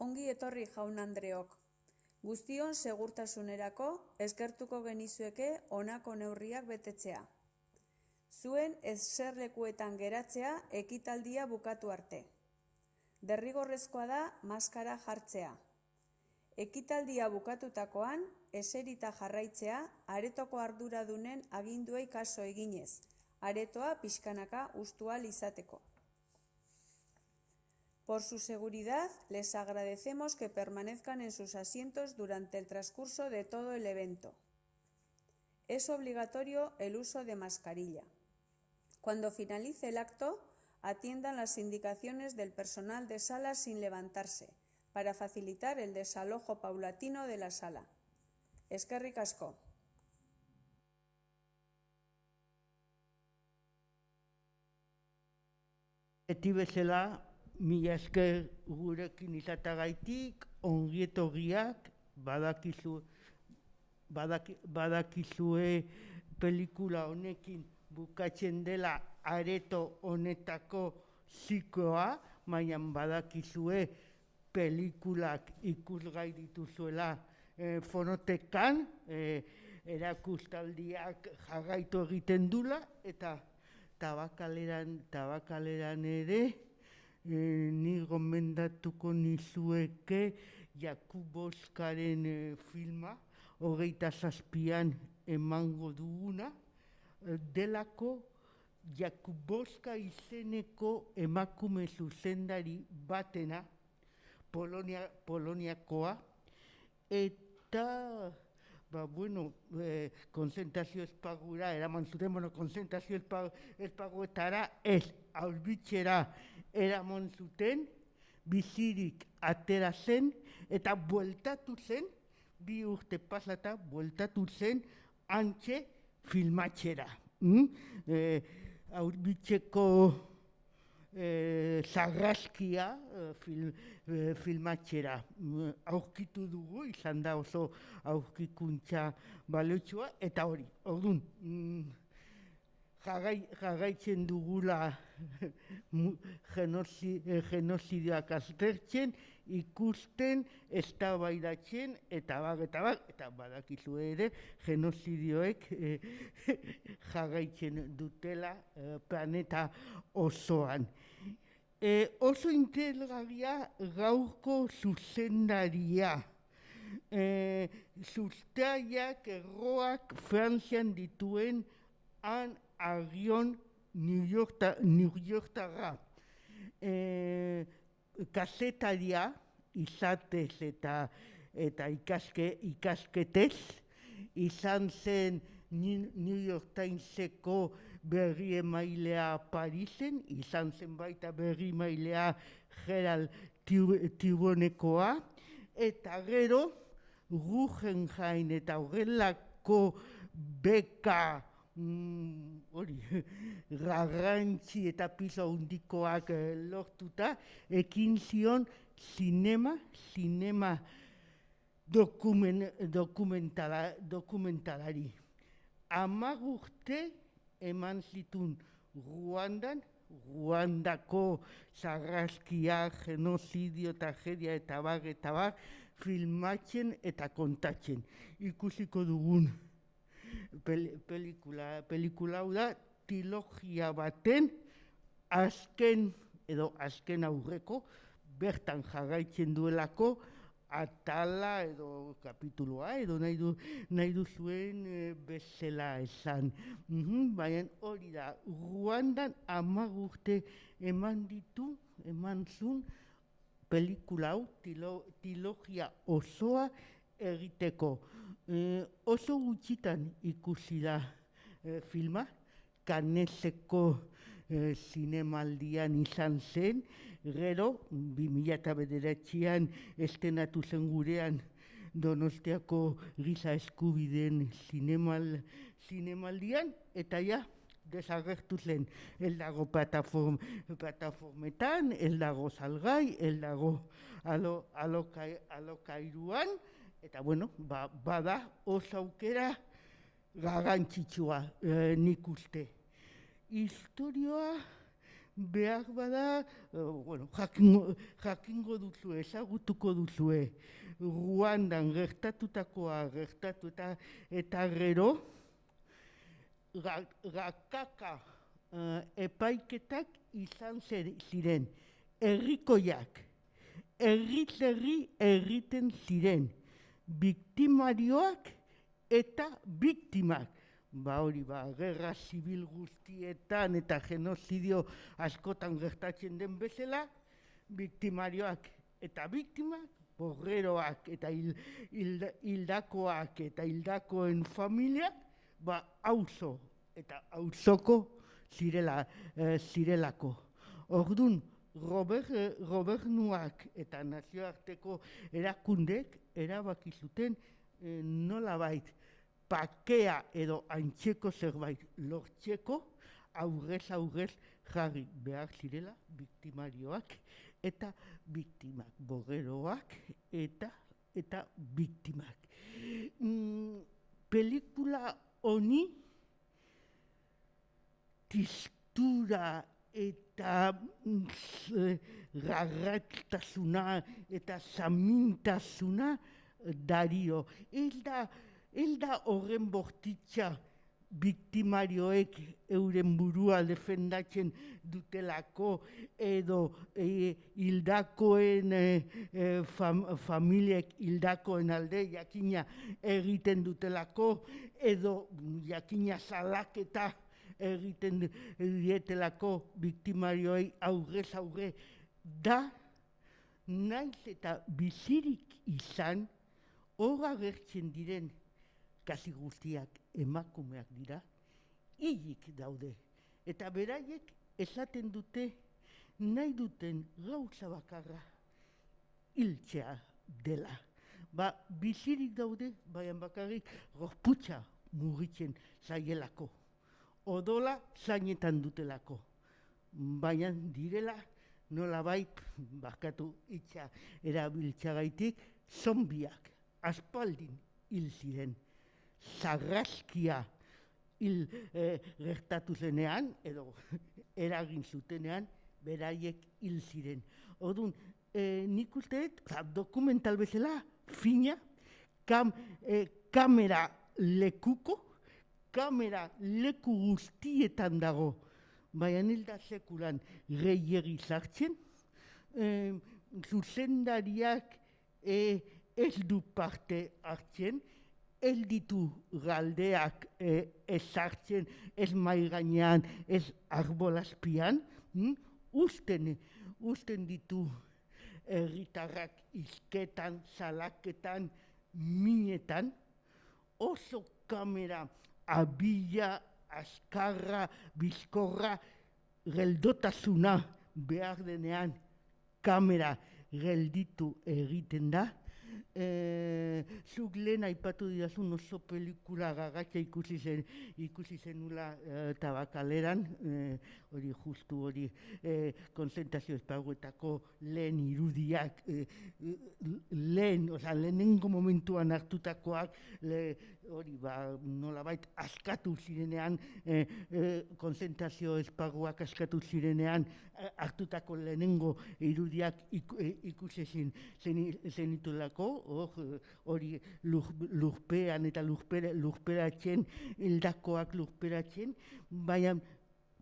Ongi etorri jaun Andreok. Guztion segurtasunerako eskertuko genizueke honako neurriak betetzea. Zuen eserlekuetan geratzea ekitaldia bukatu arte. Derrigorrezkoa da maskara jartzea. Ekitaldia bukatutakoan, eserita jarraitzea aretoko arduradunen aginduei kaso eginez, aretoa pixkanaka hustu ahal izateko. Por su seguridad, les agradecemos que permanezcan en sus asientos durante el transcurso de todo el evento. Es obligatorio el uso de mascarilla. Cuando finalice el acto, atiendan las indicaciones del personal de sala sin levantarse, para facilitar el desalojo paulatino de la sala. Eskerrik asko. Beti bezala, mila esker gurekin izatagaitik, ongietorriak, badakizue pelikula honekin bukatzen dela areto honetako zikloa, baina badakizue pelikulak ikusgai dituzuela fonotekan, erakustaldiak jarraitu egiten dula, eta tabakaleran ere, ni gomendatuko nizueke Jakub Boskaren filma, 27an emango duguna, delako Jakub Boska izeneko emakume zuzendari batena, Poloniakoa, eta konzentrazio espagura eraman zuten, konzentrazio espaguetara ez, Auschwitzera eraman zuten, bizirik atera zen, eta bueltatu zen, 2 urte pasata, bueltatu zen, hantxe filmatxera. Auschwitzeko sarraskia filmatxera aurkitu dugu, izan da oso aurkikuntza baliotsua, eta hori, orduan, jarraitzen dugula genozidioak aztertzen, ikusten, eztabaidatzen, eta badakizu ere, genozidioek jarraitzen dutela planeta osoan. Oso interesgarria gaurko zuzendaria. Sustraiak, erroak Frantzian dituen han agion New Yorktarra. Kazetaria izatez eta ikasketez, izan zen New York Timeseko berri emailea Parisen, izan zen baita berri emailea Herald Tribunekoa, eta gero Guggenheim eta horrelako beka garrantzi eta piso handikoak lortuta, ekin zion zinema dokumentalari. 10 urte eman zituen Ruandako sarraskia, genozidio, tragedia eta bar, filmatzen eta kontatzen. Ikusiko dugun pelikula hau da, trilogia baten azken aurreko, bertan jarraitzen duelako, atala edo kapituloa, edo nahi duzuen bezala esan. Baina hori da, Ruandan 10 urte eman zuen pelikula hau, trilogia osoa egiteko. Oso gutxitan ikusi da filma, Canneseko zinemaldian izan zen, gero 2009an estenatu zen gurean Donostiako giza eskubideen zinemaldian, eta ja, desagertu zen, ez dago plataformetan, ez dago salgai, ez dago alokairuan, eta bada oso aukera garrantzitsua nik uste. Historioa behar bada, jakingo duzue, ezagutuko duzue, Ruandan gertatutakoa gertatu eta gero, gakaka epaiketak izan ziren, herrikoiak, herri egiten ziren, biktimarioak eta biktimak. Hori, gerra zibil guztietan eta genozidio askotan gertatzen den bezala, biktimarioak eta biktimak, borreroak eta hildakoak eta hildakoen familiak, auzo eta auzoko zirelako. Orduan, gobernuak eta nazioarteko erakundek erabaki zuten nolabait pakea edo antzeko zerbait lortzeko aurrez jarri behar zirela biktimarioak eta biktimak, borreroak eta biktimak. Pelikula honi tistura eta garratasuna eta samintasuna dario. Ez da horren bortitza biktimarioek euren burua defendatzen dutelako edo hildakoen familiek hildakoen alde jakina egiten dutelako edo jakina salaketa egiten dietelako biktimarioei aurrez aurre da naiz eta bizirik izan hor agertzen diren kasi guztiak emakumeak dira, hilik daude. Eta beraiek esaten dute nahi duten gauza bakarra hiltzea dela. Bizirik daude, baina bakarrik gorputza mugitzen zaielako. Odola zainetan dutelako. Baina direla nolabait, barkatu hitza erabiltzagaitik, zombiak aspaldin hil ziren. Sarraskia gertatu zenean, edo eragin zutenean, beraiek hil ziren. Orduan, nik uste dokumental bezala, fina, kamera lekuko, kamera leku guztietan dago, baina nilda sekulan gehiegi sartzen, zuzendariak ez du parte hartzen, ez ditu galdeak ezartzen, ez mai gainean, ez arbolazpian, usten ditu herritarrak hizketan, salaketan, minetan, oso kamera abila, azkarra, bizkorra, geldotasuna behar denean kamera gelditu egiten da. Zuk lehen aipatu didazun oso pelikula gagatxa ikusi zenula Tabakaleran, hori justu hori konzentrazio esparruetako lehen irudiak, lehenengo momentuan hartutakoak, hori nolabait askatu zirenean, konzentrazio esparruak askatu zirenean, hartutako lehenengo irudiak ikusi zenitulako, hori lurpean eta lurperatzen, hildakoak lurperatzen, baina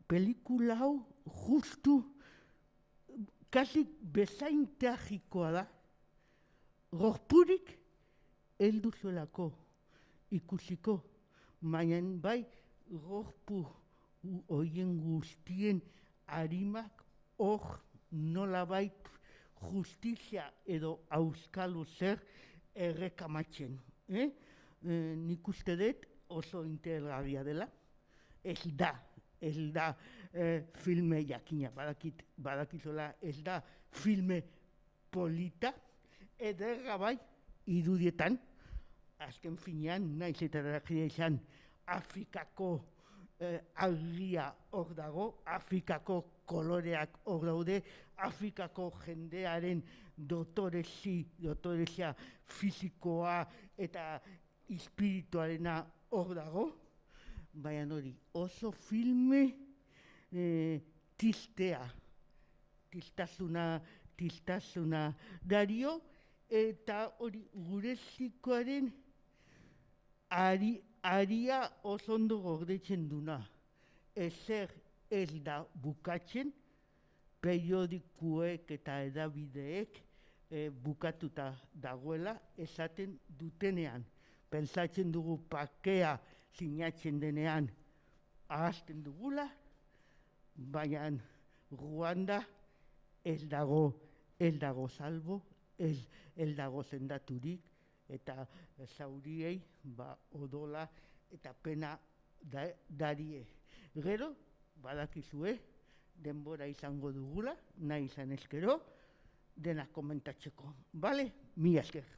pelikula hau justu kasik bezain tragikoa da, gorpurik heldu zuelako ikusiko, baina bai gorpu horien guztien harimak hor nolabait justizia edo auskalu zer errekamatzen. Nik uste dut oso interesgarria dela, ez da filme jakina, badakizola ez da filme polita, ederra bai irudietan, azken finean, naiz eta erakia izan, Afrikako argia hor dago, Afrikako koloreak hor daude, Afrikako jendearen dotorezia fisikoa eta espirituarena hor dago, baina hori oso filme tistea, tistasuna dario, eta hori gure zikoaren aria oso ondo gordetzen duna. Ezer ez da bukatzen, periodikuek eta edabideek bukatuta dagoela esaten dutenean. Pentsatzen dugu pakea sinatzen denean ahazten dugula, baina Ruanda ez dago salbo, ez dago sendaturik, eta zauriei odola eta pena darie. Gero, badakizue, denbora izango dugula, nahi izan ezkero, denak komentatzeko. Bale? Mila esker.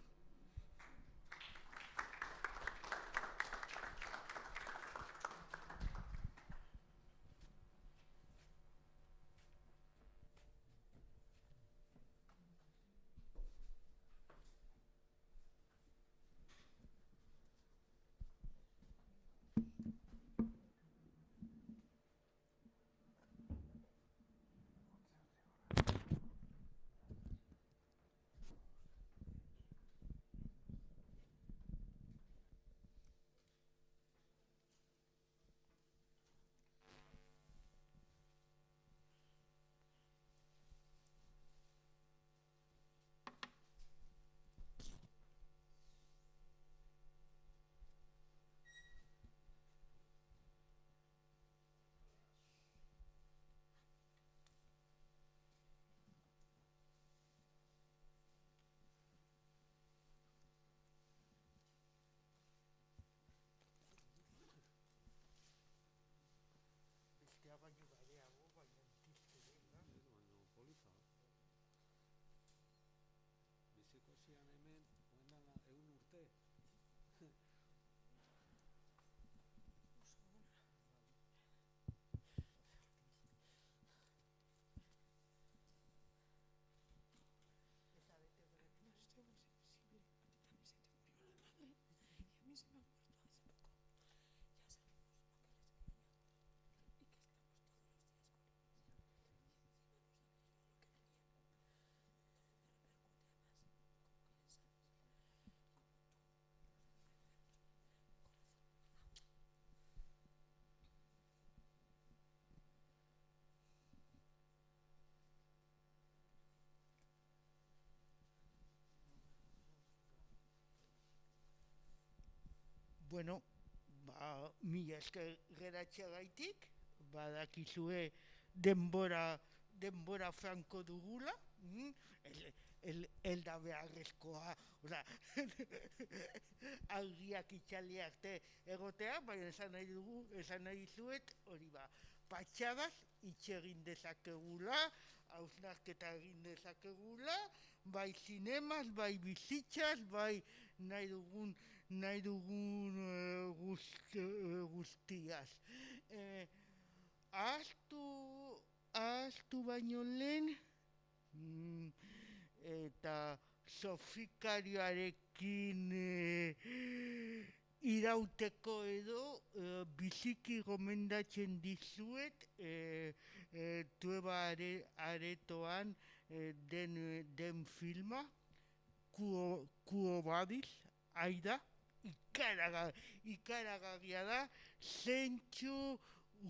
Bueno, mila esker geratxeagaitik, badakizue denbora franko dugula, el da beharrezkoa, argiak itxali arte egotea, baina esan nahi dizuet, hori patxadaz itxegin dezakegula, hausnarketa egin dezakegula, bai zinemaz, bai bizitzaz, bai nahi dugun guztiaz. Ahaztu baino lehen, eta sofikarioarekin irauteko edo biziki gomendatzen dizuet Tueba aretoan den filma, Quo Vadis, Aida, ikaragarria da, zentzu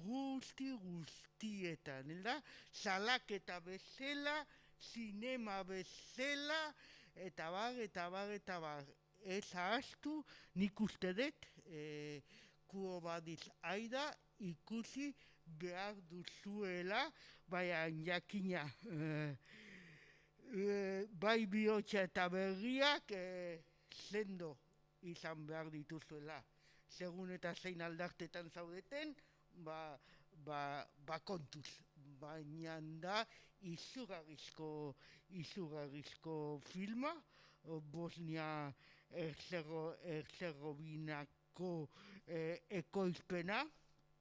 guztietan, salaketa bezala, zinema bezala, eta bar. Ez ahaztu, nik uste dut, Quo Vadis, Aida, ikusi behar duzuela, baina jakina, bai bihotza eta berriak sendo izan behar dituzuela. Segun eta zein aldartetan zaudeten, kontuz. Baina da izugarrizko filma, Bosnia Herzegovinako ekoizpena,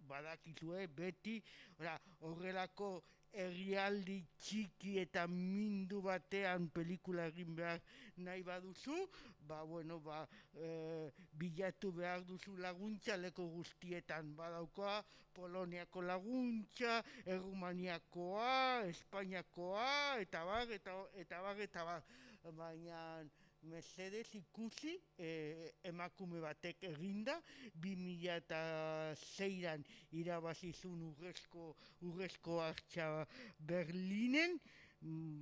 badakizue beti horrelako herrialdi txiki eta mindu batean pelikula egin behar nahi baduzu, bilatu behar duzu laguntza leku guztietan. Badaukoa Poloniako laguntza, Errumaniakoa, Espainiakoa, eta bar. Baina mesedez ikusi emakume batek eginda, 2006an irabazizun urrezko hartxa Berlinen,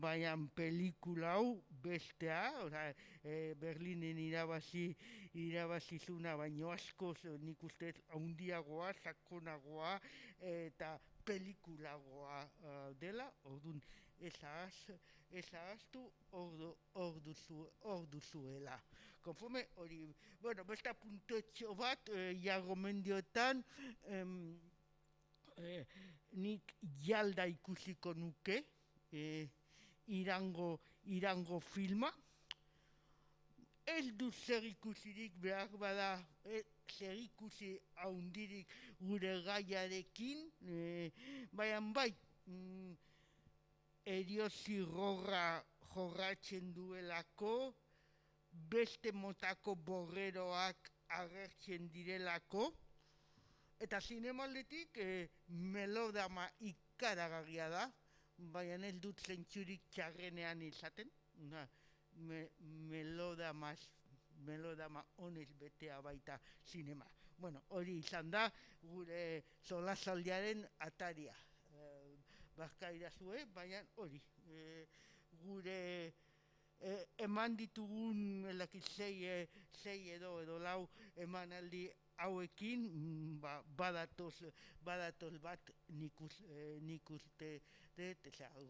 baina pelikula hau bestea, Berlinen irabazizuna, baino askoz nik uste haundiagoa, sakonagoa eta pelikulagoa dela, orduan ez ahaztu hor duzuela. Konforme hori, besta puntotxo bat, gomendioetan, nik jalda ikusiko nuke, Irango filma. Ez du zer ikusirik behar bada, zer ikusi haundirik gure gaiarekin, baina bai, eriozi jorratzen duelako, beste motako borreroak agertzen direlako, eta zinemaldetik melodrama ikaragarria da, baina ez dut zentzurik txarrenean izaten, melodrama honez betea baita zinema. Hori izan da gure solasaldiaren ataria. Barka idazue, baina hori, gure eman ditugun sei edo lau emanaldi hauekin badatoz bat nik uste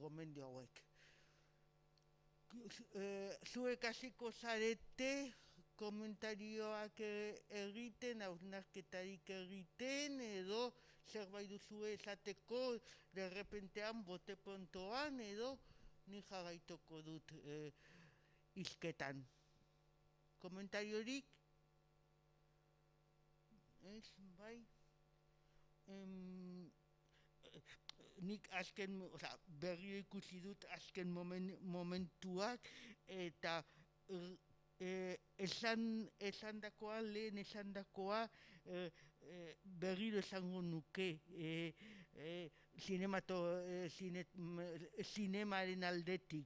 gomendio hauek. Zuek hasiko zarete komentarioak egiten, hausnarketarik egiten, edo zerbait duzue esateko derrepentean bote pontoan, edo ni jarraituko dut hizketan. Komentariorik? Ez, bai? Nik azken, berrio ikusi dut azken momentuak, eta lehen esandakoa berriro esango nuke zinemaren aldetik.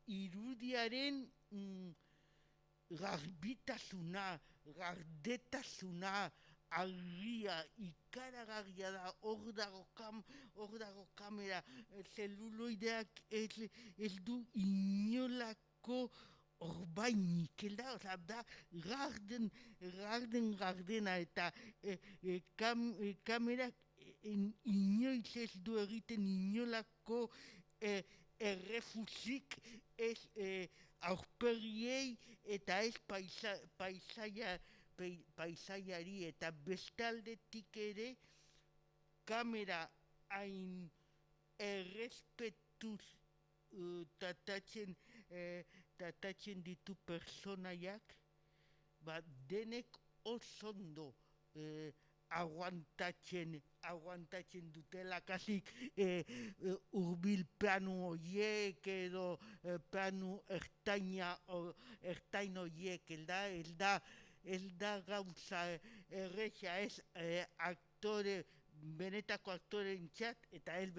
Irudiaren garbitasuna, gardetasuna, argia, ikaragarria da, hor dago kamera, zeluloideak ez du inolako orbainik, da gardena, eta kamerak inoiz ez du egiten inolako errefusik, ez aurpegiei eta ez paisaiari, eta bestaldetik ere kamera hain errespetuz tratatzen ditu personaiak, denek osondo aguantatzen dutela, kasik urbil planu horiek edo planu ertain horiek, ez da gauza erresa, ez benetako aktoreen txat, eta ez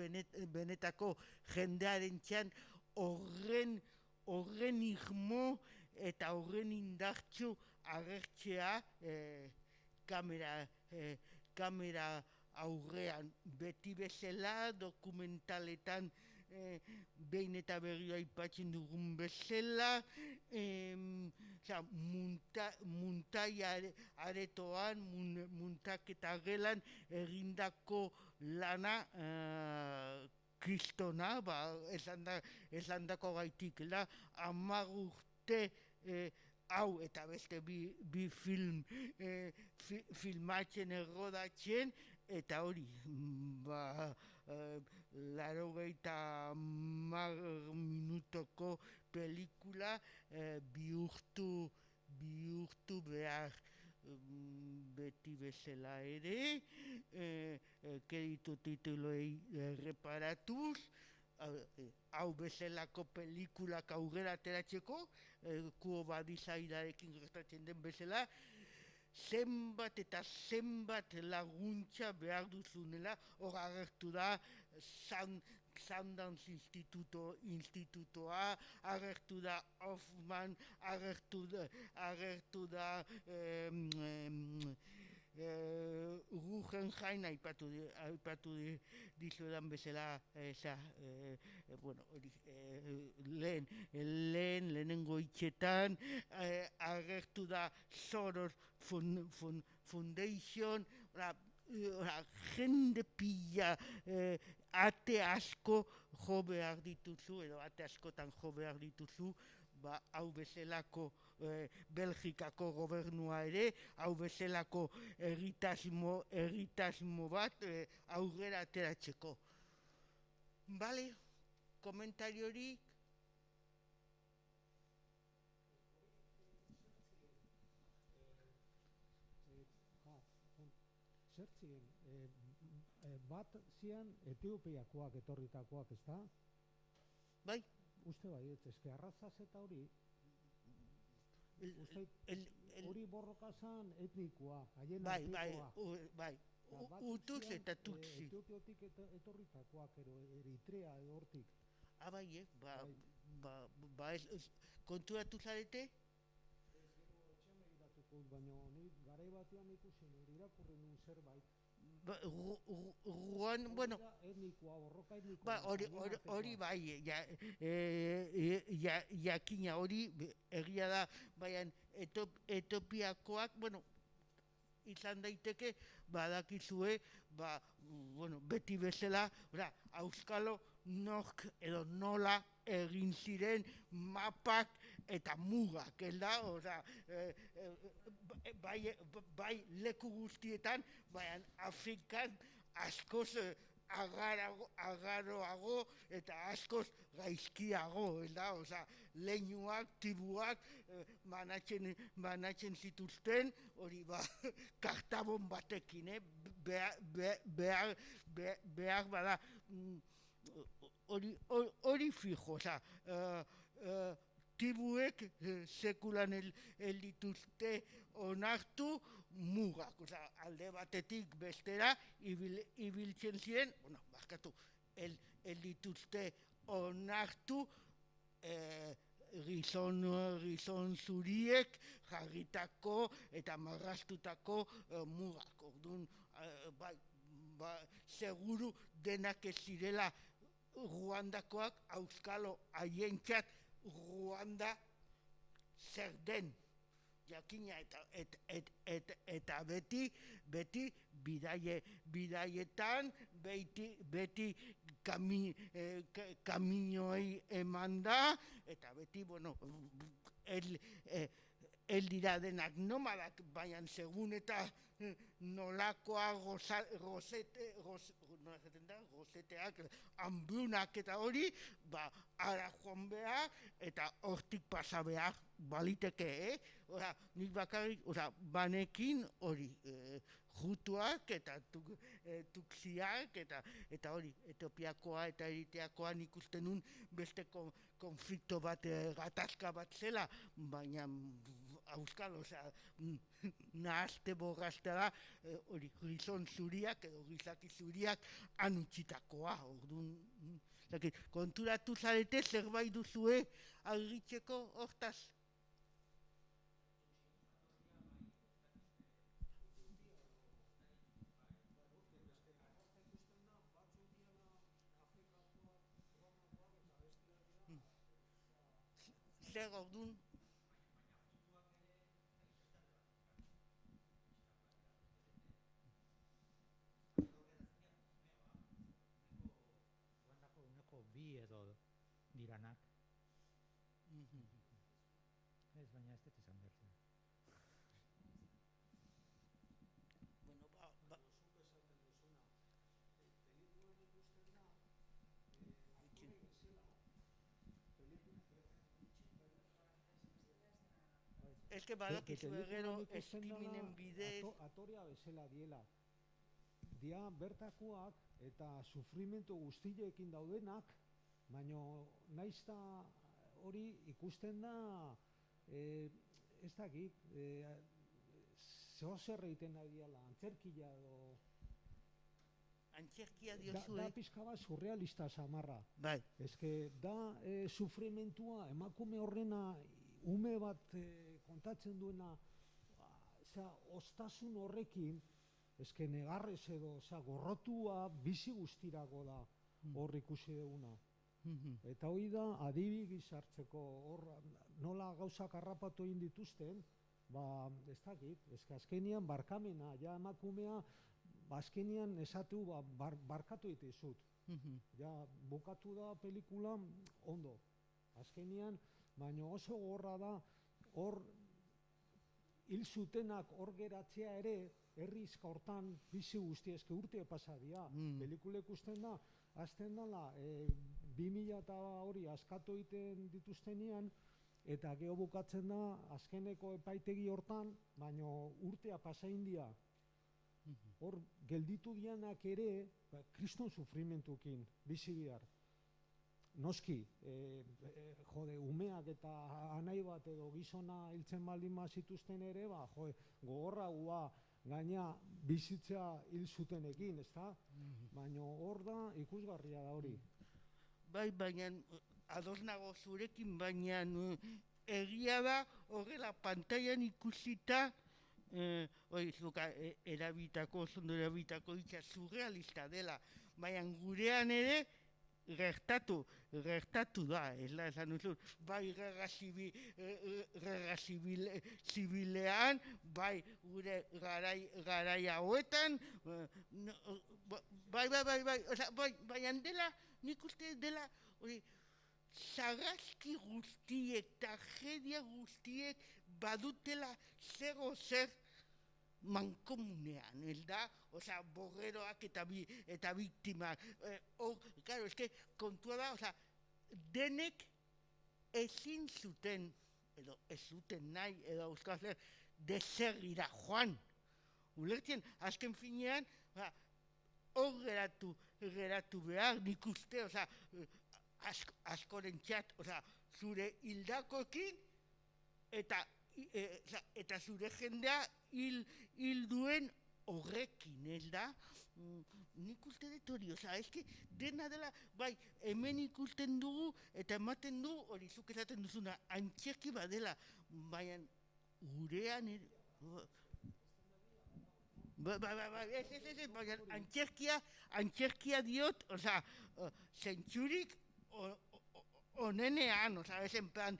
benetako jendearen txat, horren irmo eta horren indartxu agertzea kamera aurrean. Beti bezala, dokumentaletan behin eta berriro aipatzen dugun bezala, muntai aretoan, muntaketa gelan egindako lana kristona, esan dako gaitik, 10 urte hau eta beste bi filmatzen errodatzen, eta hori, 80 minutoko pelikula bihurtu behar beti bezala ere, kreditu tituloei reparatuz, hau bezalako pelikulak aurrera ateratzeko, kuo badizaidarekin gertatzen den bezala, zenbat eta zenbat laguntza behar duzunela, hor agertu da Sundance institutoa, agertu da Hoffman, agertu da Guggenheim aipatu dizuedan bezala, lehenengo hitzetan, agertu da Soros Foundation, jende pila, ate asko jo behar dituzu, edo ate askotan jo behar dituzu, hau bezalako Belgikako gobernua ere, hau bezalako egitasmo bat aurrera ateratzeko. Bale, komentariorik? Zertzien, bat zian Etiopiakoak etorritakoak, ez da? Bai. Uste bai, ezke arrazaz eta hori, hori borroka zan etnikoa, haien artikoa. Bai, utuz eta tutsi. Etiopiotik etorritakoak, Eritrea hortik. Bai, konturatu zarete? Baina garai batean ikusen irakurri nuen zerbait. Bueno, borroka etnikoa. Hori bai, jakina hori egia da, baina Etiopiakoak, bueno, izan daiteke, badakizue, beti bezala, auskalo nork edo nola egin ziren mapak eta mugak, ez da? Bai leku guztietan, baina Afrikan askoz agaroago eta askoz gaizkiago, ez da? Leinuak, tibuak banatzen zituzten, hori kartabon batekin, behar bada, hori fijo, tibuek sekulan ez dituzte onartu mugak, alde batetik bestera ibiltzen ziren, ez dituzte onartu gizon zuriek jarritako eta marrastutako mugak. Orduan, seguru denak ez zirela Ruandakoak, auskalo haientzat Ruanda zer den. Jakina eta beti bidaietan, beti kaminoei eman da, eta beti, el dira denak nomadak, baina segun eta nolakoa gozeteak, hambrunak eta hori, ara joan behar eta hortik pasa behar baliteke, nik bakarrik, banekin hori, jutuak eta tuksiak eta hori, Etiopiakoa eta Eritreakoa nik uste nun beste konflikto bat, gatazka bat zela, baina auskal, nahazte borrazte da, hori, gizon zuriak edo gizaki zuriak anutzitakoa, orduan, konturatu zarete zerbait duzue argitzeko hortaz? Zer orduan? Bi edo diranak. Ez, baina ez dut izan behar. eske badakizu gero eskrimenen bidez. Atorea bezala diela. Dia bertakoak eta sufrimentu guztiekin daudenak, baino naizta hori ikusten da, ez dakit, zer egiten da diala, antzerkia edo... Antzerkia diozue. Da pixka bat surrealista samarra. Bai. Eske da sufrimentua, emakume horrena, ume bat kontatzen duena, ostasun horrekin, eske negarrez edo, gorrotua bizi guztirako da hor ikusi duguna. Eta hori da, adibi gizartzeko, hor nola gauzak harrapatu egin dituzten, ez dakit, eske azkenian barkamena, ja emakumea, azkenian esatu barkatu ditizut. Ja, bukatu da pelikula ondo. Azkenian, baina oso gorra da, hor hil zutenak hor geratzea ere, herrizka hortan bizi guzti, eske urte pasadia. Pelikula ikusten da, azten dela, 2000 eta hori askatu egiten dituztenean, eta geho bukatzen da, azkeneko epaitegi hortan, baina urtea pasa india. Hor, gelditu dianak ere, kriston sufrimentukin, bizi bihar. Noski, umeak eta anai bat edo gizona hiltzen baldin zituzten ere, gogorra gaina bizitza hil zutenekin, ezta? Baina hor da, ikusgarria da hori. Bai, baina ados nago zurekin, baina egia da horrela pantailan ikusita, zuka erabitako, zondo erabitako hitza surrealista dela, baina gurean ere gertatu da, ez da, esan duzun, bai gerra zibilean, bai gure garai hauetan, baina dela, nik uste dela, sarraski guztiek, tragedia guztiek badutela zer mankomunean, ez da? Osa, borreroak eta biktimak. Claro, eske kontua da, denek ezin zuten, edo ez zuten nahi, edo euskaraz deserrira joan. Ulertzen, azken finean, hor geratu behar, nik uste, askoren txat, zure hildakoekin, eta zure jendea hil duen horrekin, ez da? Nik uste dut hori, eski dena dela, bai, hemen ikusten dugu, eta ematen du, hori zuk esaten duzuna, antzerki badela, baina gurean, baina antzerkia diot, zentzurik onenean, ezen plan,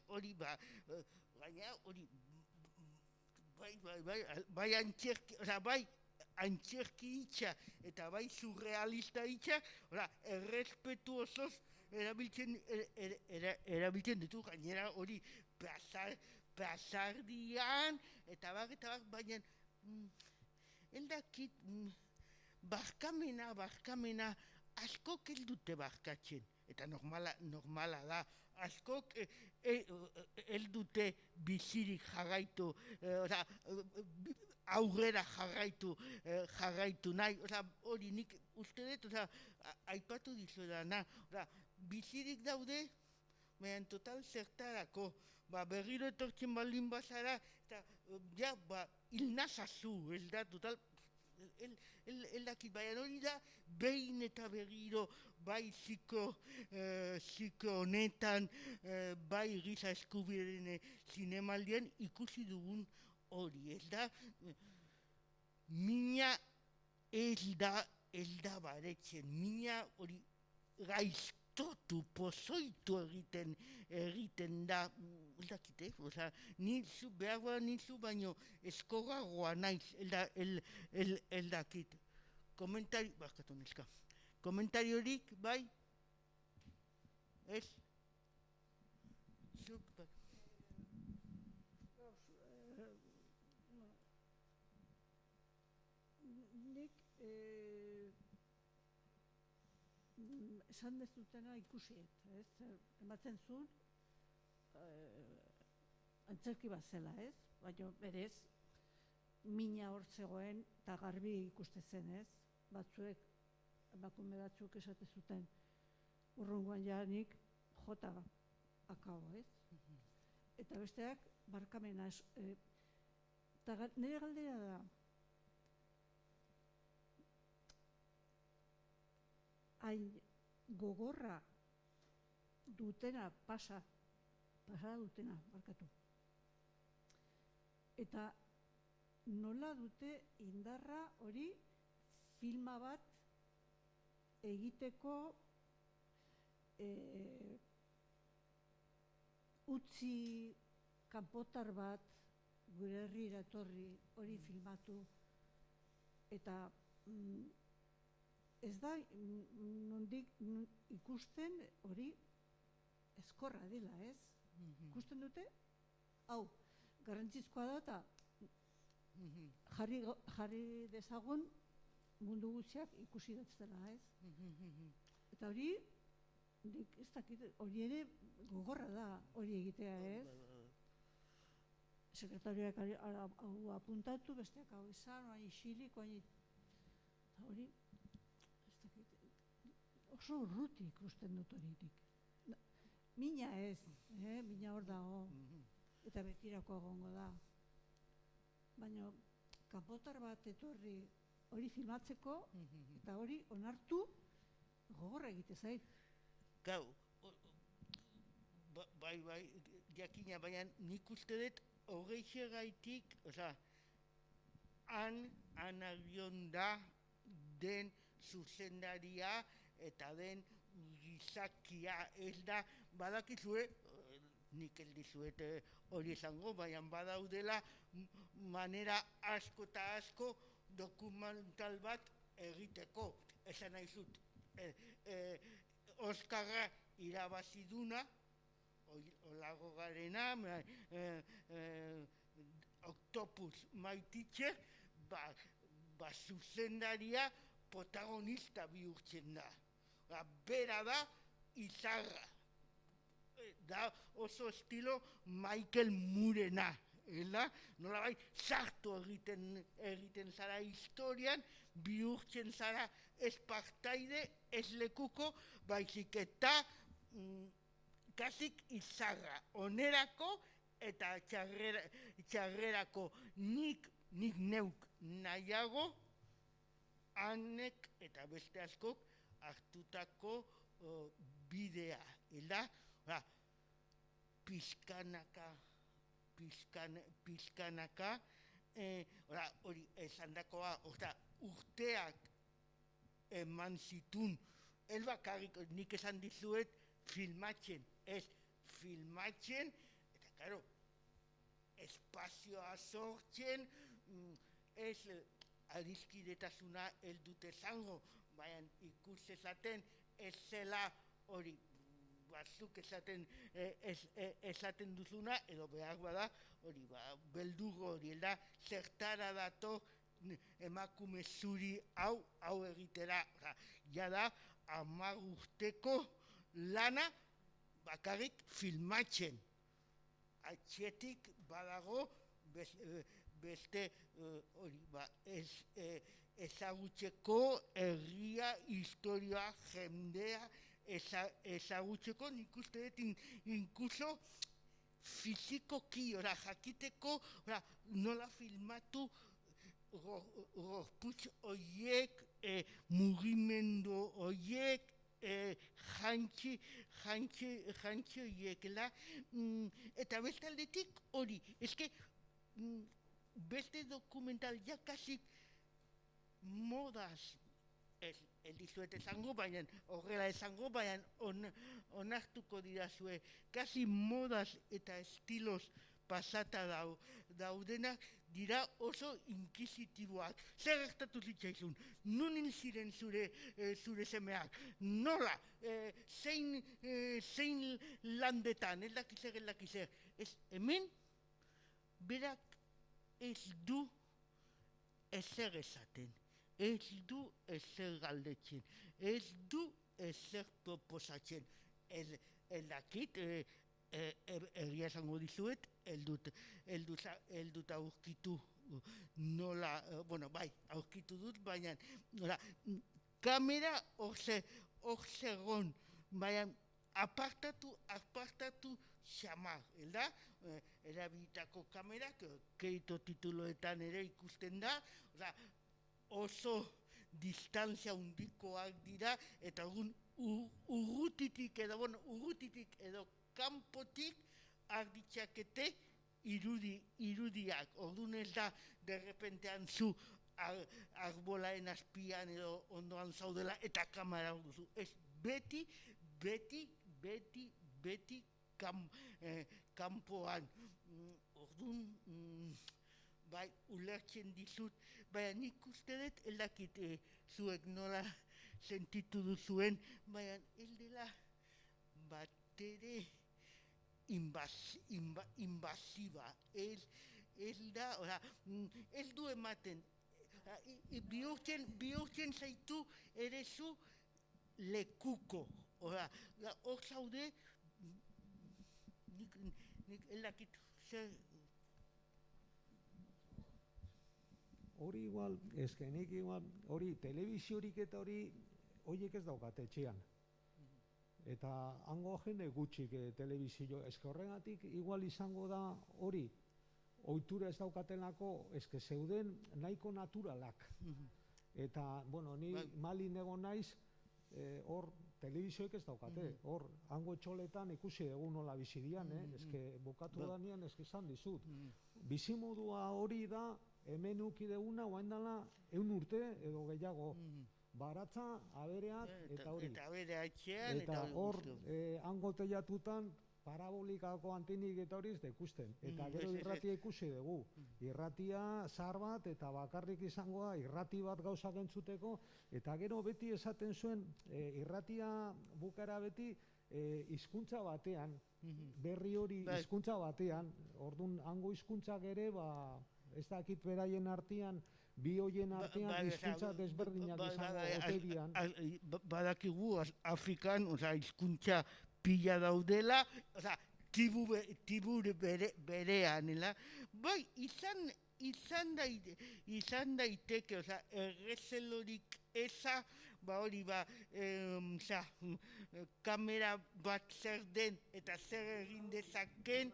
hori baina hori, bai antzerki hitza eta bai surrealista hitza, errespetu osoz erabiltzen ditu, gainera hori pasardian, eta baina eldakit barkamena askok ez dute barkatzen, eta normala da, askok ez dute bizirik jarraitu, aurrera jarraitu nahi, hori nik uste dut, aipatu dizuedana, bizirik daude, baina total zertarako, berriro etortzen baldin bazara, eta hil nazazu, ez da, total, eldakit, baina hori da, behin eta berriro, bai ziko honetan, bai giza eskubideen zinemaldien ikusi dugun hori, ez da, mina ez da baretzen, mina hori gaiztotu, pozoitu egiten da, ez dakit, nizu, behar nizu, baino eskorragoa naiz, ez dakit. Komentari, barkatu neska, komentariorik, bai? Ez? Zuk, bai. Nik esan dezutena ikusiet, ematen zuen antzerki bat zela, ez? Baina berez, mina hor zegoen, eta garbi ikuste zen, ez? Batzuek, emakume batzuk esate zuten, urrungoan janik jota akabo, ez? Eta besteak, barkamena, eta nire galdera da, hain gogorra dutena pasa dutena, barkatu. Eta nola dute indarra hori filma bat egiteko utzi kanpotar bat gure herrira etorri hori filmatu eta ez da nondik ikusten hori ezkorra dela, ez? Ikusten dute? Hau, garrantzizkoa da eta jarri dezagun mundu guztiak ikusi datzela, ez? Eta hori, ez dakit, hori ere gogorra da hori egitea, ez? Sekretarioak hau apuntatu, besteak hau izan, oain isilik, oain... Hori, ez dakit, oso urruti ikusten dut horitik. Mina ez, mina hor dago, eta betirako egongo da. Baina, kanpotar bat etorri hori filmatzeko, eta hori onartu gogorra egite zait. Gau, bai, jakina, baina nik uste dut hogeixe gaitik, han agion da den zuzendaria eta den gizakia ez da, badakizue, nik ez dizuet hori esango, baina badaudela manera asko eta asko dokumental bat egiteko. Esan nahi zut, Oskarra irabaziduna, Olago Garena, Octopus My Teacher, zuzendaria protagonista bihurtzen da. Bera da izarra. Da oso estilo Michael Moorena. Nolabai sartu egiten zara historian, bihurtzen zara ez partaide, ez lekuko, baizik eta kasik izarra. Onerako eta txarrerako nik neuk nahiago, hanek eta beste askok hartutako bidea. Pizkanaka, hori esandakoa, urteak eman zitun, ez bakarrik nik esan dizuet filmatzen, eta karo, espazioa sortzen, ez adiskidetasuna ez dut esango, baina ikus esaten ez zela hori, batzuk esaten duzuna, edo behar bada, hori, beldugo hori, zertara dato emakume zuri hau egitera, jada 10 urteko lana bakarrik filmatzen. Atxetik badago beste hori, ezagutzeko herria, historia, jendea, ezagutzeko, nik uste dut inkuso fizikoki, jakiteko nola filmatu gorputz horiek, mugimendu horiek, jantzi horiek, eta beste aldetik hori, eske beste dokumental jakasik modaz, ez dizuet esango, baina horrela esango, baina onartuko didazue, kasi modaz eta estilos pasata daudenak dira oso inkisitiboak. Zer gertatu zitzaizun? Nun hil ziren zure semeak? Nola? Zein landetan? Ez dakizer. Hemen, berak ez du ezer esaten. Ez du ezer galdetzen, ez du ezer proposatzen. Ez dakit, egia esango dizuet, eldut aurkitu nola, bai, aurkitu dut, baina, kamera hor zegon, baina, apartatu xamar, elda? Erabilitako kamerak, kreito tituloetan ere ikusten da, oso distantzia handikoak dira, eta urrutitik edo kanpotik arditzakete irudiak. Orduan ez da, derrepentean zu arbolaen azpian edo ondoan zaudela eta kamera duzu. Ez beti kanpoan. Orduan, bai, ulertzen dizut, baina nik uste dut, eldakit zuek nola sentitu duzuen, baina eldela bat ere invasiba, ez du ematen, bihurtzen zaitu ere zu lekuko, hor zaude, nik eldakit zer. Hori igual, nik igual, hori telebiziorik eta horiek ez daukate etxean. Eta hango jende gutxik telebizio, horregatik igual izango da hori, ohitura ez daukatelako, zeuden nahiko naturalak. Eta, ni Malin egon naiz, hor telebizioek ez daukate, hor hango etxoletan ikusi dugu nola bizi dian, bukatu danean esan dizut. Bizimodua hori da, hemen uki deguna, oain dela, 100 urte edo gehiago. Baratza, abereak, eta hori. Eta abereatxean, eta hor, hango teiatutan, parabolikako antenik eta hori ez da ikusten. Eta gero irratia ikusi dugu. Irratia zahar bat, eta bakarrik izangoa, irrati bat gauzak entzuteko, eta gero beti esaten zuen, irratia bukara beti, hizkuntza batean, berri hori hizkuntza batean, orduan hango hizkuntzak ere, ez dakit beraien artean, bi hoien artean hizkuntza desberdinak izango oterian. Badakigu Afrikan, hizkuntza pila daudela, tibur berean, bai, izan daiteke, errezelorik eza, hori kamera bat zer den eta zer egin dezaken.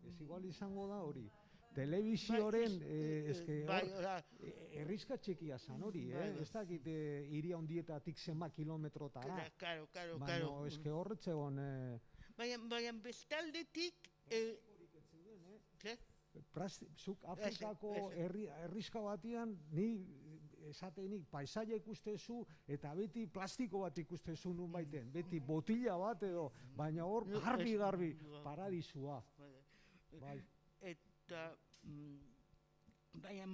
Ez igual izango da hori. Telebizioaren, errizka txekia zan hori, ez dakit iria hondietatik zenba kilometrotara. Baina, horretzegon... Baina bestaldetik... Zuk Afrikako errizka batian, esatenik, paisaia ikustezu, eta beti plastiko bat ikustezu nun baiten, beti botila bat edo, baina hor garbi, paradisua. Eta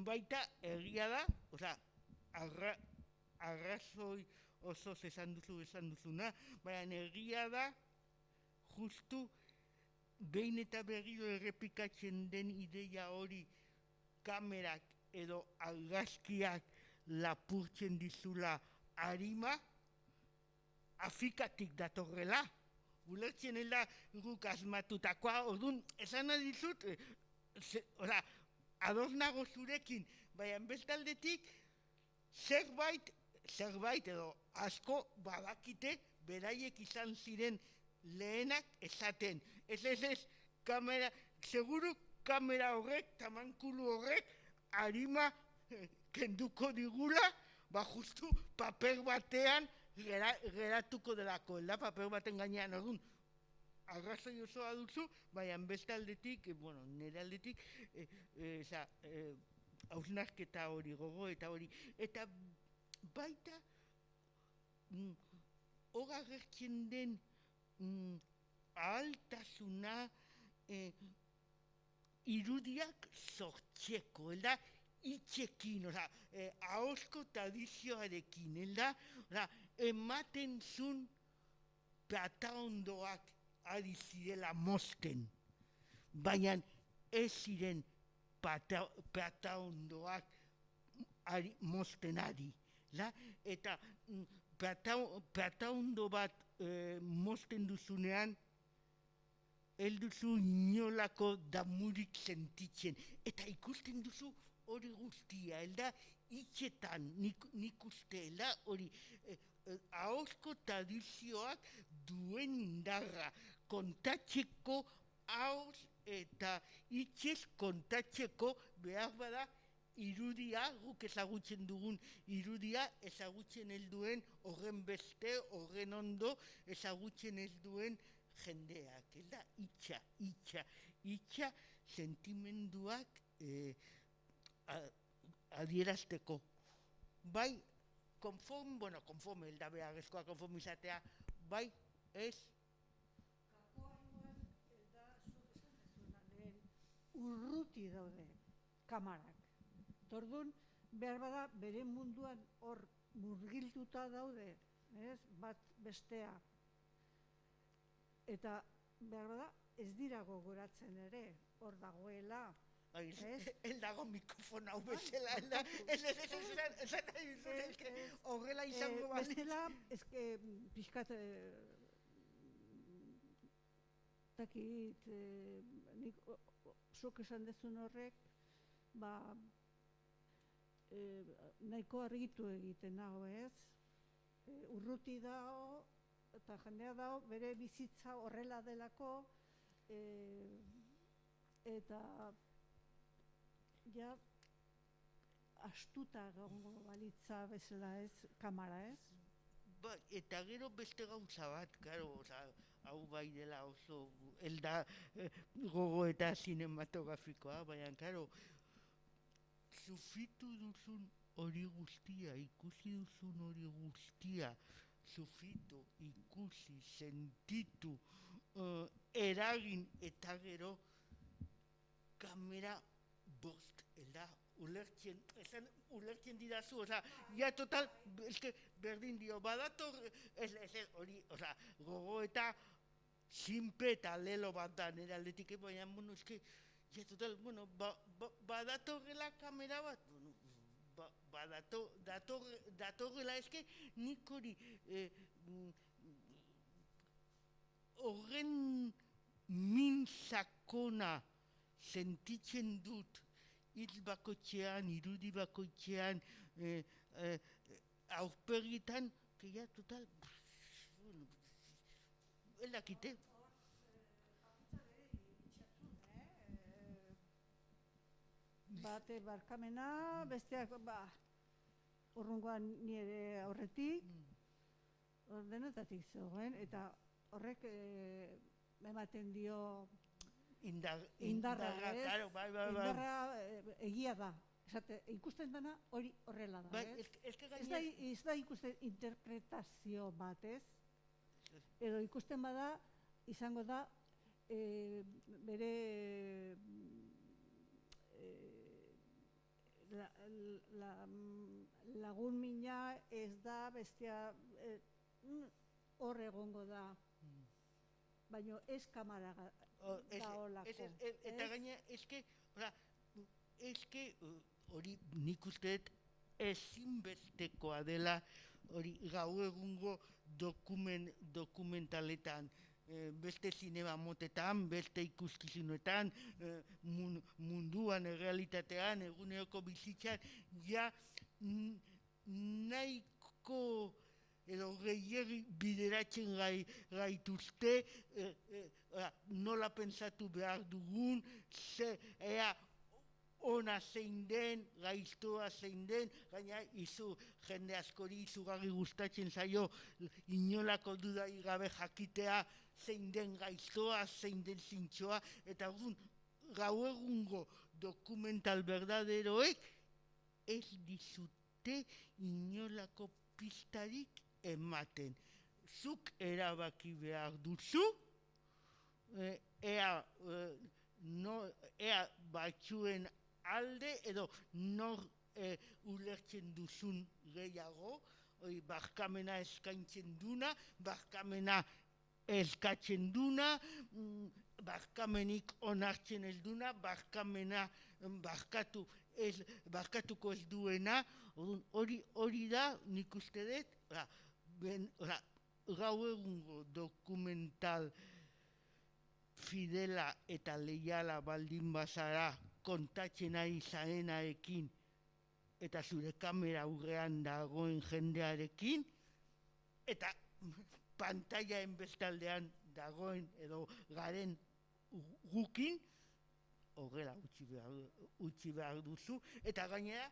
baita egia da, arrazoi oso esan duzuna, baina egia da, justu behin eta berriro errepikatzen den ideia hori kamerak edo argazkiak lapurtzen dizula arima, Afrikatik datorrela. Ulertzen ela guk asmatutakoa, orduan, esan adizut, ados nago zurekin, baina bestaldetik zerbait edo asko badakite beraiek izan ziren lehenak esaten. Ez, kamera, seguru kamera horrek, tamankulu horrek, arima kenduko digula, justu paper batean geratuko delako, paper baten gainean, orduan, arrazoi osoa duzu, baina bestaldetik, nire aldetik, hausnarketa hori, gogo eta hori, eta baita, hor agertzen den ahaltasuna irudiak sortzeko, itxekin, ahozko tradizioarekin, ematen zun plataondoak ari zirela mozten, baina ez ziren plataondoak mozten ari. Eta plataondo bat mozten duzunean, duzu inolako damurik sentitzen. Eta ikusten duzu hori guztia, elda hitzetan nik uste, elda hori ahozko tradizioak duen indarra, kontatzeko ahoz eta hitzez kontatzeko behar bada irudia, guk ezagutzen dugun irudia, ezagutzen ez duen horren beste, horren ondo, ezagutzen ez duen jendeak, ez da, hitza sentimenduak adierazteko. Bai, konforme, ez da beharrezkoa konformizatea, bai, ez? Urruti daude kamarak. Tordun, behar bada bere munduan hor murgilduta daude, ez? Bat bestea. Eta behar bada ez dira gogoratzen ere, hor dagoela. Ez dago mikrofon hau bezala, horrela izango balitz. Bestela, ezke pixkat, takit, nik zuk esan dezun horrek, nahiko argitu egiten nago, ez? Urruti dago, eta jendea dago, bere bizitza horrela delako, eta ja astuta gongo balitza bezala, ez, kamara, ez? Ba, eta gero beste gauza bat, karo, hau bai dela oso, elda gogo eta sinematografikoa, baina, karo, sufritu duzun hori guztia, ikusi duzun hori guztia, sufritu, ikusi, sentitu, eragin eta gero kamera bost, elda, ulertzen didazu, ja total, berdin dio, badator, hori, gogo eta simple eta lelo bat da, nire aldetik, baina, bueno, ja total, bueno, badatorrela kamera bat, datorrela, nik hori, horren mintzakona sentitzen dut, hitz bakoitzean, irudi bakoitzean, aurpegitan, que ya total, eldakite. Bate barkamena, besteak, urrungoan nire aurretik, denetatik zegoen, eta horrek ematen dio indarra, claro, bai. Indarra egia da. Ikusten dena hori horrela da, ez da ikusten interpretazio bat, ez? Edo ikusten bada, izango da, bere lagun mina ez da, bestia hor egongo da, baina ez kamara da holako. Eta gaina, hori nik usteet ezinbestekoa dela hori gau egungo dokumentaletan, beste zinema motetan, beste ikuskizunetan, munduan, errealitatean, eguneroko bizitzan, ja nahiko edo gehiegi bideratzen gaituzte, nola pentsatu behar dugun, ea ona zein den, gaiztoa zein den, gaina izu jende askori izugarri gustatzen zaio inolako dudai gabe jakitea zein den gaiztoa, zein den zintzoa, eta gau egungo dokumental berdaderoek ez dizute inolako pistarik ematen. Zuk erabaki behar duzu, ea batzuen alde edo nor ulertzen duzun gehiago, barkamena eskaintzen duna, barkamena eskatzen duna, barkamenik onartzen ez duna, barkamena barkatuko ez duena, hori da, nik uste dut, gau egungo dokumental fidela eta leiala baldin bazara kontatzen ari zarenarekin eta zure kamera aurrean dagoen jendearekin eta pantailaen bestaldean dagoen edo garen gukin, horrela utzi behar duzu, eta gainera,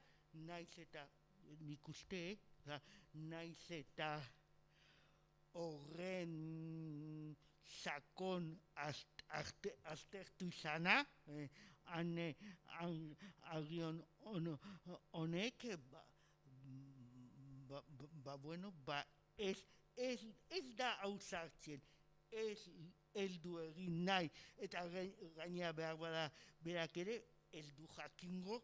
naiz eta nik uste, naiz eta horren sakon aztertu izana, agion honek, bueno, ez da hausartzen, ez du egin nahi, eta gainera behar bada berak ere, ez du jakingo,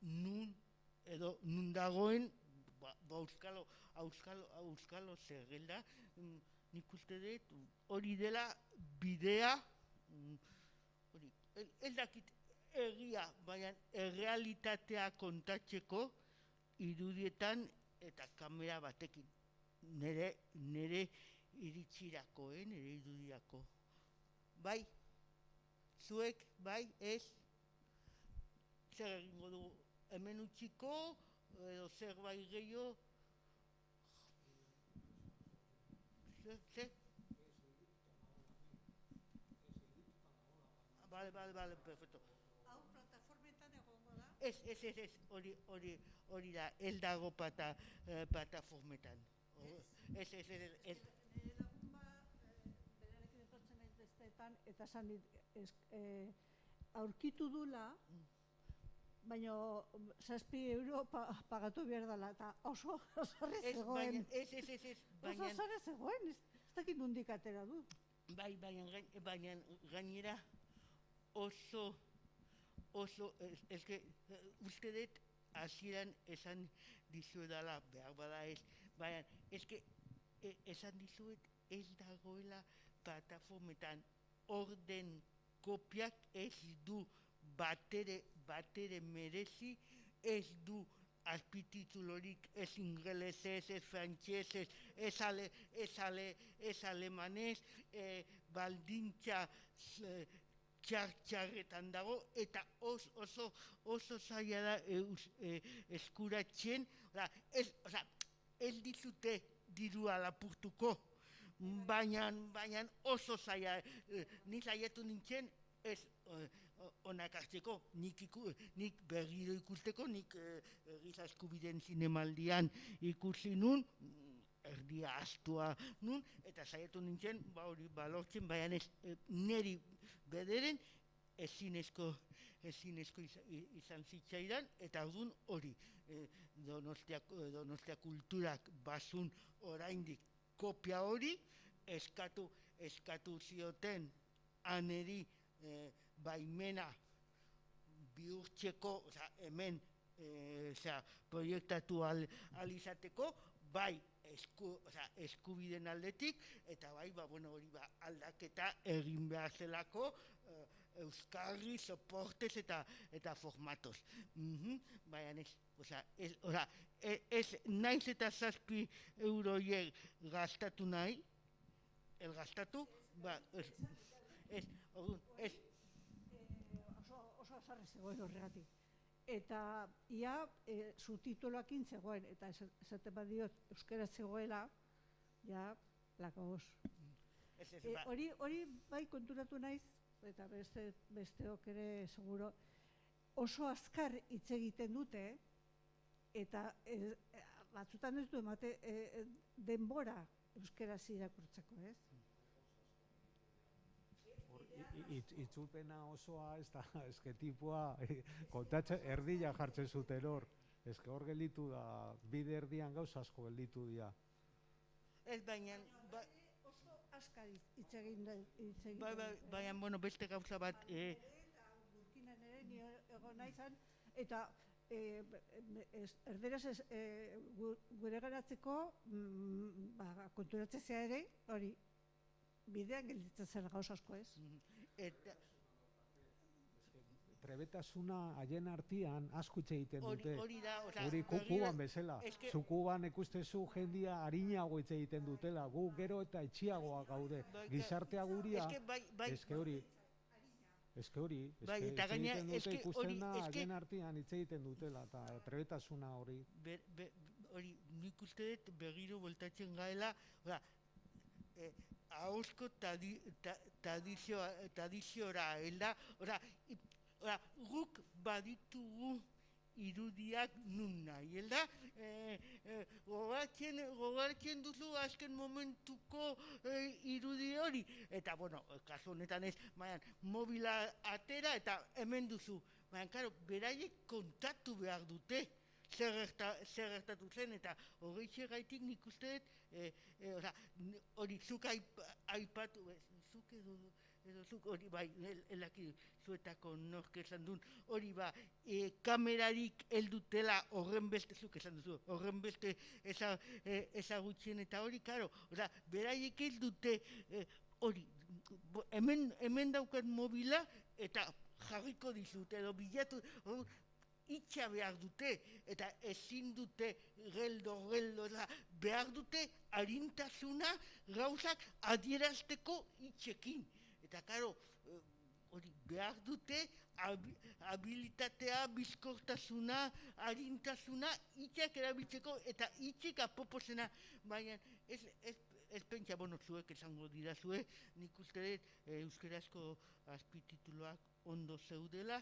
nun dagoen, auskalo zer gelda, nik uste dut, hori dela bidea, ez dakit egia, baina errealitatea kontatzeko irudietan eta kamera batekin. Nere iritzirako, nere irudiako. Bai, zuek, bai, ez, zer egingo du hemen utziko, edo zer bai gehiago, zer? Bale, perfecto. Hau plataformetan egongo da? Ez, hori da, ez dago plataformetan. Ez. Nire lagun berarekin etortzen naiz besteetan, eta esan dit, aurkitu dula, baina 7 euro pagatu behar dela, eta oso sarri zegoen. Oso sarri zegoen, ez dakit nondik atera du. Bai, baina gainera oso, eske, uste dut, hasieran esan dizuedala, behar bada ez, baina, eske, esan dizuet ez dagoela plataformetan orden kopiak ez du batere merezi, ez du azpititulorik ez ingelesez, ez frantsesez, ez alemanez, baldintza txarretan dago, eta oso zaila da eskuratzen, ez dizute dirua lapurtuko, baina oso zaila, ni zaiatu nintzen, ez onak hartzeko, nik berriro ikusteko, nik Giza Eskubideen Zinemaldian ikusi nun, erdia astua nun, eta saiatu nintzen, hori balortzen, baina ez niri bederen ezinezko izan zitzaidan, eta orduan hori, Donostia Kulturak bazun oraindik kopia hori, eskatu zioten aneri baimena bihurtzeko, hemen proiektatu alizateko, bai eskubideen aldetik, eta bai, hori aldaketa egin behar zelako, euskarri, soportez eta formatos. Baina ez naiz eta 7 euroiek gastatu nahi, gastatu, ez. Oso azarri zegoen horregatik. Eta ia subtituluakin zegoen, eta esaten badiot euskera zegoela, ja, lakaos. Hori bai konturatu naiz, eta besteok ere seguro, oso azkar hitz egiten dute, eta batzutan ez du emate denbora euskera irakurtzeko, ez? Itzulpena osoa, ez da, eske tipua, kontatzen erdila jartzen zuten hor. Eske hor gelditu da, bide erdian gauza asko gelditu dira. Ez baina... Oso askar hitz egin da. Baina, beste gauza bat... Burkinan ere, ni egon nahi zan, eta erderaz gure garatzeko konturatzea ere, hori, bidean gelditzen zen gauza asko ez. trebetasuna haien artean asko hitz egiten dute. Hori da, osea, Hori Kuban bezala. eske- Zu Kuban ikustezu jendia harinago hitz egiten dutela. Gu gero eta etxiagoa gaude. Gizartea guria, eske bai, eske hori. Eske hori, Bai, eske eta hitz gainera, egiten dute eske ikusten hori- da eske- haien artean hitz egiten dutela eta trebetasuna hori. hori nik uste dut berriro bueltatzen gaela, osea, ahozko tradiziora helda, osea, guk baditugu irudiak nun nahi, helda? Gogartzen duzu azken momentuko irudi hori. Eta, bueno, kasu honetan ez, mobila atera eta hemen duzu. Baina, karo, beraiek kontatu behar dute zer gertatu zen, eta hori gaitik nik uste dut, hori zuk aipatu, zuk edo zuk hori bai, elaki zuetako nork esan duen, hori ba, kamerarik heldutela horren beste, zuk esan duzu, horren beste ezagutzen eta hori, karo, beraiek heldute, hori, hemen daukat mobila eta jarriko dizut, edo bilatu, itxa behar dute, eta ezin dute geldo, behar dute harintasuna gauzak adierazteko itxekin. Eta, karo, hori behar dute habilitatea, bizkortasuna, harintasuna, itxak erabiltzeko, eta itxik apoposena, baina ez pentsa, bueno, zuek esango didazue, nik uste dut euskarazko azpitituluak ondo zeudela,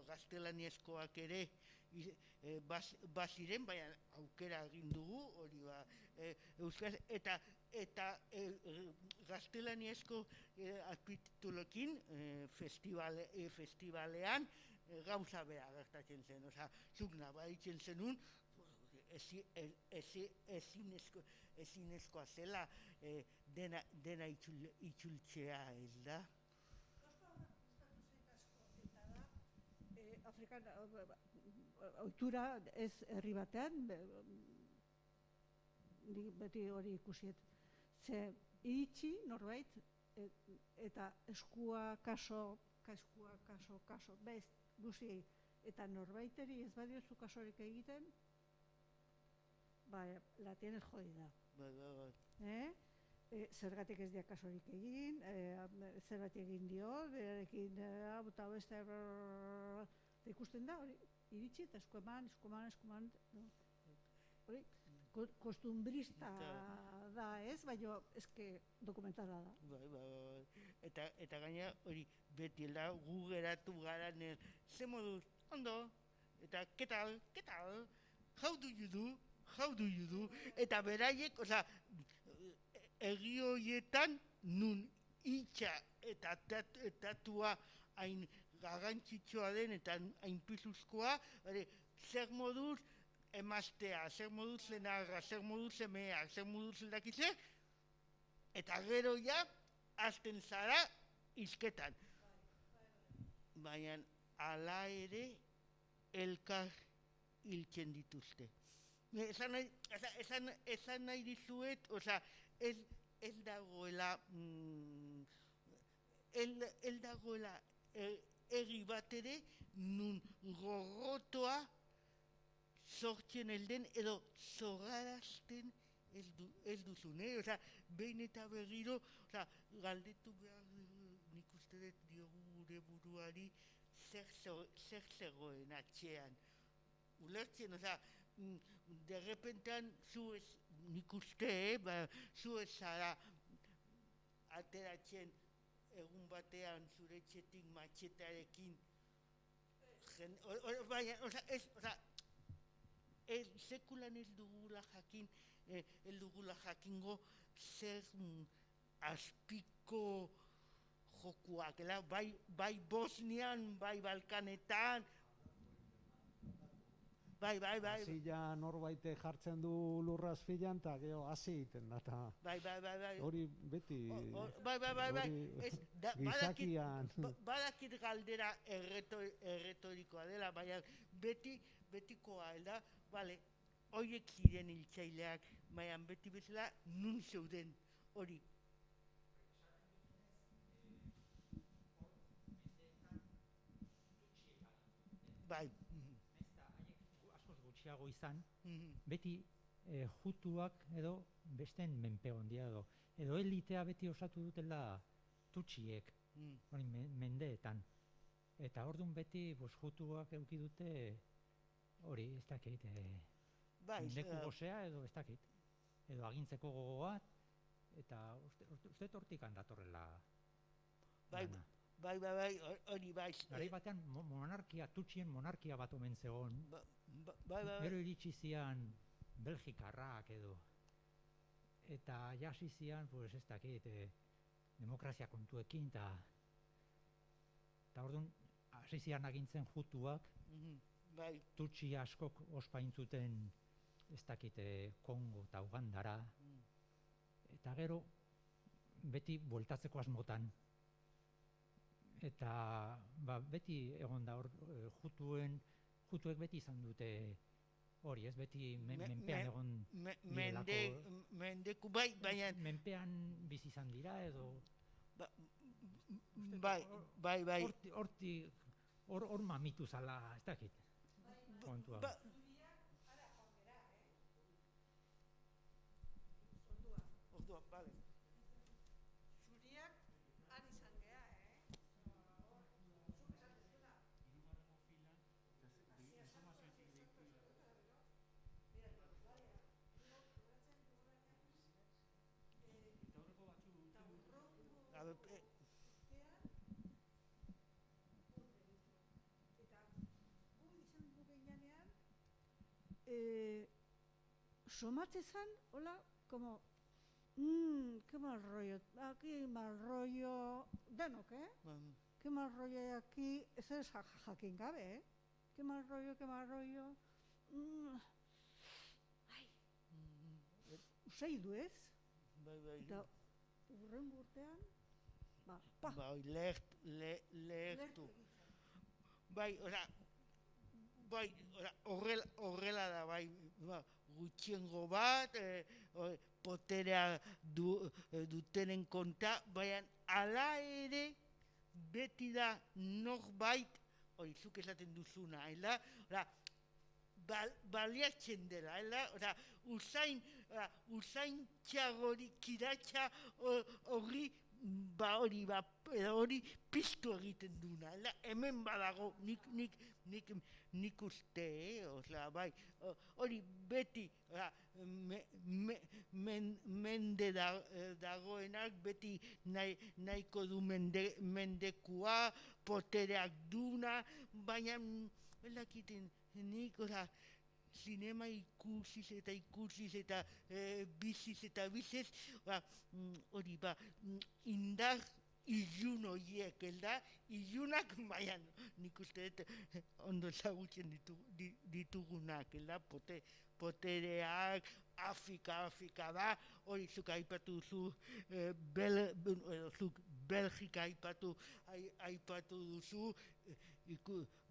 gaztelaniazkoak ere baziren, baina aukera egin dugu, hori ba, euskaraz, eta gaztelaniazko azpititulokin festivalean gauza bera gertatzen zen, oza, zuk nabaritzen zenun, ezinezkoa zela dena itzultzea, ez da? Afrikan ohitura ez herri batean, beti hori ikusiet, ze iritsi norbait eta eskua kaso, bez guziei, eta norbaiteri ez badiozu kasorik egiten, la tienes jodida. Zergatik ez dia kasorik egin, zergatik egin dio, berarekin eta beste ikusten da, hori, iritsi eta esku eman, hori, kostumbrista da ez, baina eske dokumentala da. Eta gaina hori beti da gu geratu gara ze moduz, ondo, eta ketal, how do you do, eta beraiek, oza, egi horietan nun itxa eta tatua hain garrantzitsua den eta hain pisuzkoa, zer moduz emaztea, zer moduz zenarra, zer moduz semea, zer moduz eldakitze, eta gero ja, azten zara izketan. Baina ala ere elkar hiltzen dituzte. Esan nahi dizuet, oza, ez dagoela egi bat ere nun gorrotoa sortzen elden edo zorarazten ez duzun, oza, behin eta berriro, oza, galdetu behar nik uste dut diogu gure buruari zer zegoen atxean. Ulertzen, oza, de repentan zu ez, nik uste, zu ez zara ateratzen egun batean zure etxetik matxetarekin. Baina, sekulan ez dugula jakingo zer azpiko jokuak, bai Bosnian, bai Balkanetan, bai. Azila norbait jartzen du lurra azpilan, eta gero hasi egiten da. Bai. Hori beti... Bai. Gizakian... Badakit galdera erretorikoa dela, baina betikoa, da, bale, horiek ziren hiltzaileak, baina beti bezala nun zeuden hori. bai. Ez da, haiek askoz gutxiago izan, Mhm. beti jutuak edo besteen menpe ondia edo elitea beti osatu dutela tutsiek, Mhm. hori mendeetan. Eta orduan beti jutuak eduki dute hori, ez dakit, Bai, leku gozea edo ez dakit. Edo agintzeko gogoa, eta uste hortik handatorrela. bai, bai, hori bai. Garai batean monarkia, tutsien monarkia bat omen zegoen. Bai. Gero iritsi zian Belgikarrak edo. Eta jasi zian, pues ez dakit, demokrazia kontuekin, eta orduan, hasi zian agintzen jutuak, Bai. tutsi askok ospaintzuten, ez dakit, Kongo eta Ugandara, eta gero, beti bueltatzeko asmotan. Eta beti egon da hor, jutuek beti izan dute hori, ez beti menpean egon direlako. Mendeku bai, baina... Menpean bizi izan dira edo... Bai. Hor mamitu zala, ez dakit. Kontua. Ordua, bale. Zuriak han izan geha, somatze zan, hola, como, qué mal rollo, aquí mal rollo, denok, qué mal rollo aquí, ez ez jakin gabe, qué mal rollo, ai, usaidu ez? Bai. Eta urren urtean, Bai, lehertu. Bai, horrela da, bai, gutxiengo bat, poterea dutenen konta, baina ala ere beti da norbait, hori zuk esaten duzuna, baliatzen dela, usain txagori kiratxa hori, hori piztu egiten duna, hemen badago, nik uste, bai, hori beti, mende dagoenak, beti nahiko du mendekua, potereak duna, baina, elakiten, nik, zinema ikusiz eta biziz, hori indar ilun horiek, ilunak, baina nik uste ondo ezagutzen ditugunak, potereak, Afrika da, hori zuk aipatu duzu, Belgika aipatu duzu,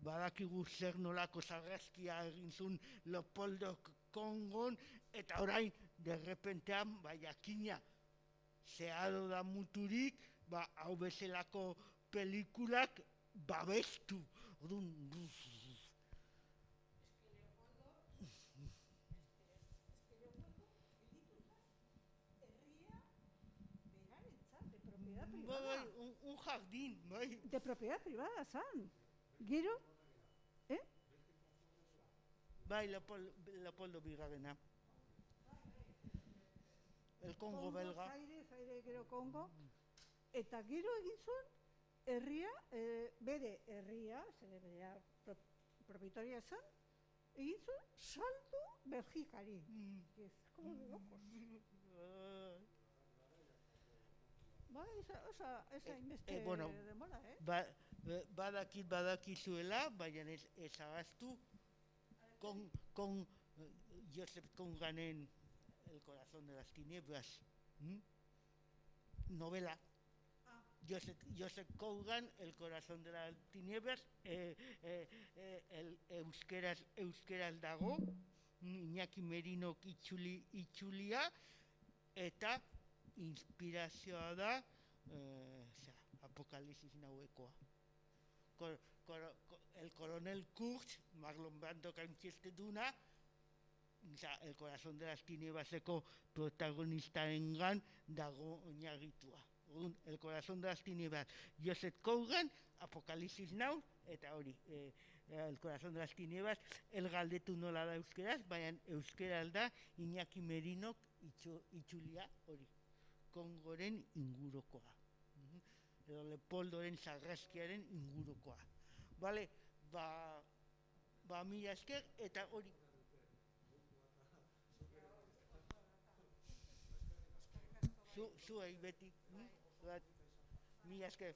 badakigu zer nolako sarraskia egin zuen Leopoldo Kongon, eta orain, derrepentean, jakina, zeharo da muturik, hau bezalako pelikulak babestu. Un jardín, bai. De propiedad privada, zan. Gero, Bai, Leopoldo Bigarrena. El Kongo belga. Zaire gero Kongo. Eta gero egin zuen, herria, bere herria, zere berea propietaria zan, egin zuen saldu Belgikari. Ez, como de locos. Bai, esa inbeste demora, Badakizuela, baina ez agaztu, Joseph Conganen El corazón de las tinieblas, novela. Joseph Congan, El corazón de las tinieblas, euskeraz dago, Iñaki Merinok itzulia, eta inspirazioa da Apokalipsis nauekoa. el coronel Kurtz, Marlon Brando duna, el corazón de las tinieblaseko protagonistarengan dago oinarritua. El corazón de las tinieblas, Joseph Kogan, Apocalipsis Now, eta hori, el corazón de las tinieblas, el galdetu nola da euskeraz, baina euskeraz da Iñaki Merinok itxulia hori, Kongoren ingurukoa. Edo Lepoldoren sarraskiaren ingurukoa. Bale, mila esker, eta hori. Zuei beti, mila esker.